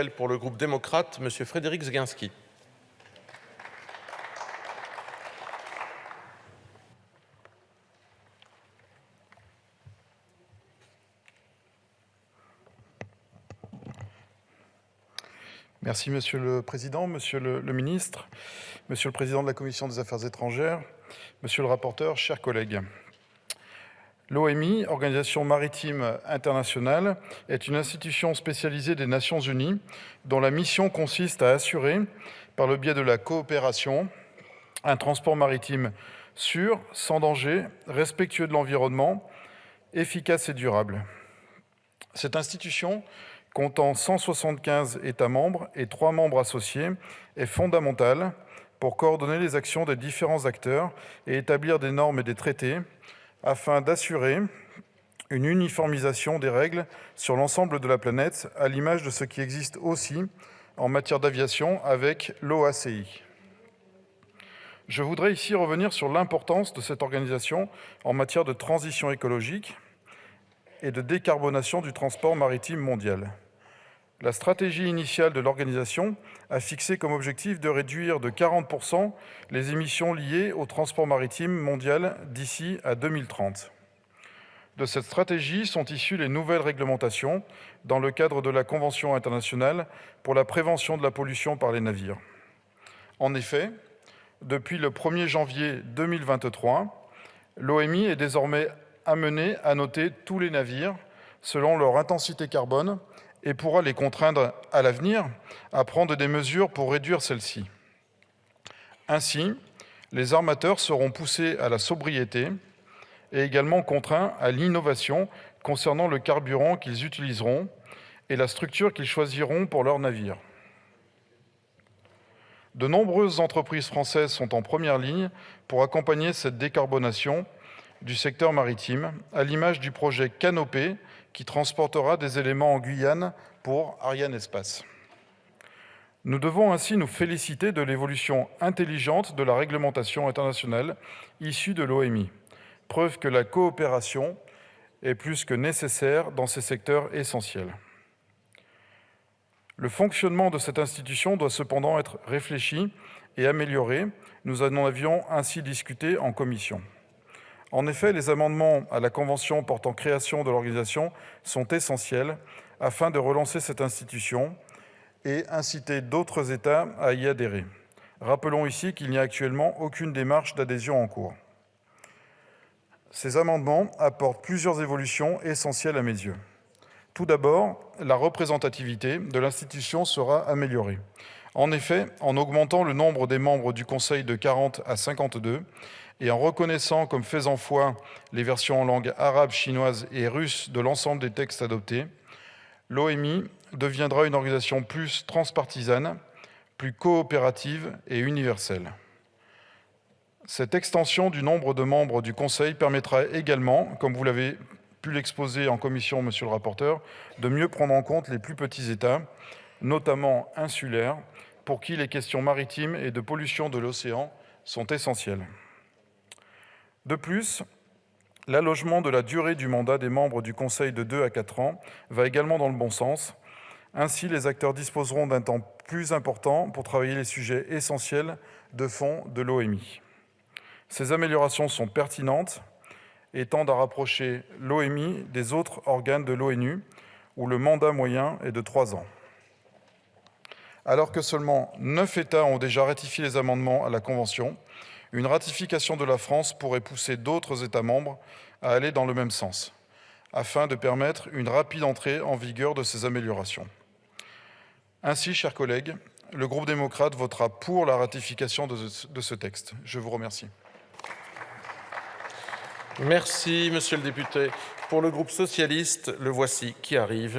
Pour le groupe démocrate, M. Frédéric Zginski. Merci Monsieur le Président, Monsieur le Ministre, Monsieur le Président de la Commission des Affaires étrangères, Monsieur le rapporteur, chers collègues. L'OMI, Organisation maritime internationale, est une institution spécialisée des Nations Unies dont la mission consiste à assurer, par le biais de la coopération, un transport maritime sûr, sans danger, respectueux de l'environnement, efficace et durable. Cette institution, comptant 175 États membres et 3 membres associés, est fondamentale pour coordonner les actions des différents acteurs et établir des normes et des traités afin d'assurer une uniformisation des règles sur l'ensemble de la planète, à l'image de ce qui existe aussi en matière d'aviation avec l'OACI. Je voudrais ici revenir sur l'importance de cette organisation en matière de transition écologique et de décarbonation du transport maritime mondial. La stratégie initiale de l'organisation a fixé comme objectif de réduire de 40% les émissions liées au transport maritime mondial d'ici à 2030. De cette stratégie sont issues les nouvelles réglementations dans le cadre de la Convention internationale pour la prévention de la pollution par les navires. En effet, depuis le 1er janvier 2023, l'OMI est désormais amenée à noter tous les navires selon leur intensité carbone et pourra les contraindre à l'avenir à prendre des mesures pour réduire celle-ci. Ainsi, les armateurs seront poussés à la sobriété et également contraints à l'innovation concernant le carburant qu'ils utiliseront et la structure qu'ils choisiront pour leurs navires. De nombreuses entreprises françaises sont en première ligne pour accompagner cette décarbonation du secteur maritime, à l'image du projet Canopée, qui transportera des éléments en Guyane pour Arianespace. Nous devons ainsi nous féliciter de l'évolution intelligente de la réglementation internationale issue de l'OMI, preuve que la coopération est plus que nécessaire dans ces secteurs essentiels. Le fonctionnement de cette institution doit cependant être réfléchi et amélioré. Nous en avions ainsi discuté en commission. En effet, les amendements à la Convention portant création de l'organisation sont essentiels afin de relancer cette institution et inciter d'autres États à y adhérer. Rappelons ici qu'il n'y a actuellement aucune démarche d'adhésion en cours. Ces amendements apportent plusieurs évolutions essentielles à mes yeux. Tout d'abord, la représentativité de l'institution sera améliorée. En effet, en augmentant le nombre des membres du Conseil de 40 à 52, et en reconnaissant comme faisant foi les versions en langue arabe, chinoise et russe de l'ensemble des textes adoptés, l'OMI deviendra une organisation plus transpartisane, plus coopérative et universelle. Cette extension du nombre de membres du Conseil permettra également, comme vous l'avez pu l'exposer en commission, monsieur le rapporteur, de mieux prendre en compte les plus petits États, notamment insulaires, pour qui les questions maritimes et de pollution de l'océan sont essentielles. De plus, l'allongement de la durée du mandat des membres du Conseil de 2 à 4 ans va également dans le bon sens. Ainsi, les acteurs disposeront d'un temps plus important pour travailler les sujets essentiels de fond de l'OMI. Ces améliorations sont pertinentes et tendent à rapprocher l'OMI des autres organes de l'ONU, où le mandat moyen est de 3 ans. Alors que seulement 9 États ont déjà ratifié les amendements à la Convention, une ratification de la France pourrait pousser d'autres États membres à aller dans le même sens, afin de permettre une rapide entrée en vigueur de ces améliorations. Ainsi, chers collègues, le groupe démocrate votera pour la ratification de ce texte. Je vous remercie. Merci, monsieur le député. Pour le groupe socialiste, le voici qui arrive.